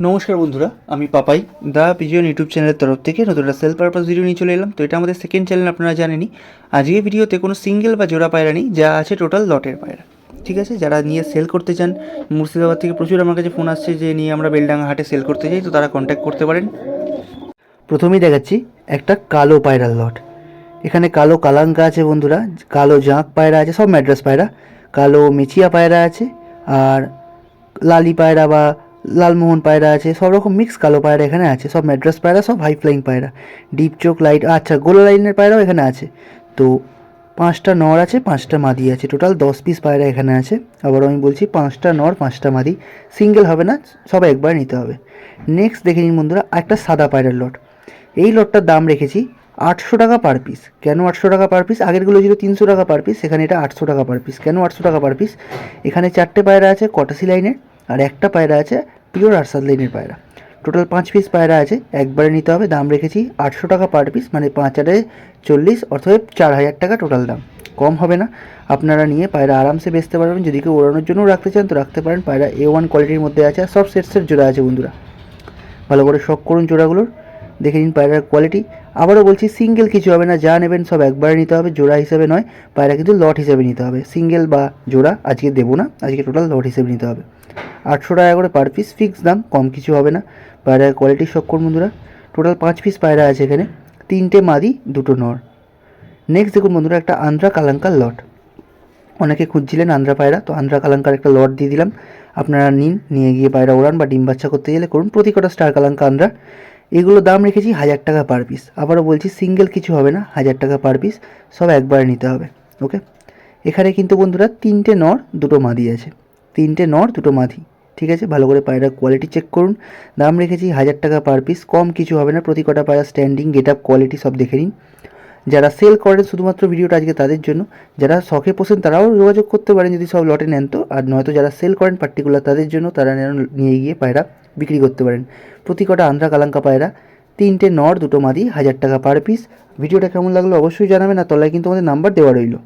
নমস্কার বন্ধুরা, আমি পাপাই দা পিজিয়ন ইউটিউব চ্যানেলের তরফ থেকে নতুন একটা সেল পারপাস ভিডিও নিয়ে চলে এলাম। তো এটা আমাদের সেকেন্ড চ্যানেল, আপনারা জানেনই। আজকে ভিডিওতে কোনো সিঙ্গেল বা জোড়া পায়রা নেই, যা আছে টোটাল লটের পায়রা। ঠিক আছে, যারা নিয়ে সেল করতে চান, মুর্শিদাবাদ থেকে প্রচুর আমার কাছে ফোন আসছে যে নিয়ে আমরা বেলডাঙ্গা হাটে সেল করতে চাই, তো তারা কন্ট্যাক্ট করতে পারেন। প্রথমেই দেখাচ্ছি একটা কালো পায়রার লট। এখানে কালো কালাঙ্কা আছে বন্ধুরা, কালো জাঁক পায়রা আছে, সব ম্যাড্রাস পায়রা। কালো মেচিয়া পায়রা আছে, আর লালি পায়রা বা লালমোহন পায়রা আছে, সব রকম মিক্স কালো পায়রা এখানে আছে। সব ম্যাড্রাস পায়রা, সব হাই ফ্লাইং পায়রা, ডিপ চোখ লাইট, আচ্ছা গোলা লাইনের পায়রাও এখানে আছে। তো 5টা নর আছে, 5টা মাদি আছে, টোটাল 10 পিস পায়রা এখানে আছে। আবার আমি বলছি 5টা নর 5টা মাদি, সিঙ্গেল হবে না, সব একবার নিতে হবে। নেক্সট দেখে নিন বন্ধুরা, একটা সাদা পায়রার লট। এই লটটার দাম রেখেছি 800 টাকা পার পিস। কেন 800 টাকা পার পিস? আগেরগুলো ছিল 300 টাকা পার পিস, সেখানে এটা 800 টাকা পার পিস। কেন 800 টাকা পার পিস? এখানে 4টে পায়রা আছে কটাসি লাইনের, আর একটা পায়রা আছে পিওর আরসাদ লাইনের পায়রা। টোটাল 5 পিস পায়রা আছে, একবারে নিতে হবে। দাম রেখেছি 800 টাকা পার পিস, মানে 5×8 = 40, অর্থাৎ 4000 টাকা টোটাল দাম। কম হবে না। আপনারা নিয়ে পায়রা আরামসে বেচতে পারবেন। যদি কেউ ওড়ানোর জন্য রাখতে চান তো রাখতে পারেন। পায়রা A1 কোয়ালিটির মধ্যে আছে, আর সব সেটসের জোড়া আছে বন্ধুরা। ভালো করে শখ করুন জোড়াগুলোর, দেখে নিন পায়রার কোয়ালিটি। আবারও বলছি, সিঙ্গেল কিছু হবে না, যা নেবেন সব একবারে নিতে হবে, জোড়া হিসেবে নয়। পায়রা কিন্তু লট হিসেবে নিতে হবে, সিঙ্গেল বা জোড়া আজকে দেবো না, আজকে টোটাল লট হিসেবে নিতে হবে। 800 টাকা করে পার পিস ফিক্স দাম, কম কিছু হবে না। পায়রার কোয়ালিটি শখ করুন বন্ধুরা। টোটাল 5 পিস পায়রা আছে এখানে, 3টে মাদি 2টো নর। নেক্সট দেখুন বন্ধুরা, একটা আন্ধ্রা কালাঙ্কার লট। অনেকে খুঁজছিলেন আন্ধ্রা পায়রা, তো আন্ধ্রা কালাঙ্কার একটা লট দিয়ে দিলাম। আপনারা নিন, নিয়ে গিয়ে পায়রা ওড়ান বা ডিম বাচ্চা করতে গেলে করুন। প্রতি কটা স্টার কালাঙ্কা আন্ধ্রা। এগুলো দাম রেখেছি 1000 টাকা পার পিস। আবারও বলছি, সিঙ্গেল কিছু হবে না, 1000 টাকা পার পিস, সব একবারে নিতে হবে। ওকে, এখানে কিন্তু বন্ধুরা 3টে নর 2টো মাদি আছে, 3টে নর 2টো মাদি। ঠিক আছে, ভালো করে পায়রার কোয়ালিটি চেক করুন। দাম রেখেছি 1000 টাকা পার পিস, কম কিছু হবে না। প্রতি কটা পায়রা স্ট্যান্ডিং, গেট আপ, কোয়ালিটি সব দেখে নিন। যারা সেল করেন শুধুমাত্র ভিডিওটা আজকে তাদের জন্য। যারা শখে পোষেন তারাও যোগাযোগ করতে পারেন যদি সব লটে নেন তো, আর নয়তো যারা সেল করেন পার্টিকুলার তাদের জন্য, তারা নিয়ে গিয়ে পায়রা বিক্রি করতে পারেন। প্রতি কটা আন্ধ্রা কালাঙ্কা পায়রা, 3টে নর 2টো মাদি, 1000 টাকা পার পিস। ভিডিওটা কেমন লাগলো অবশ্যই জানাবেন, আর তলায় কিন্তু আমাদের নাম্বার দেওয়া রইলো।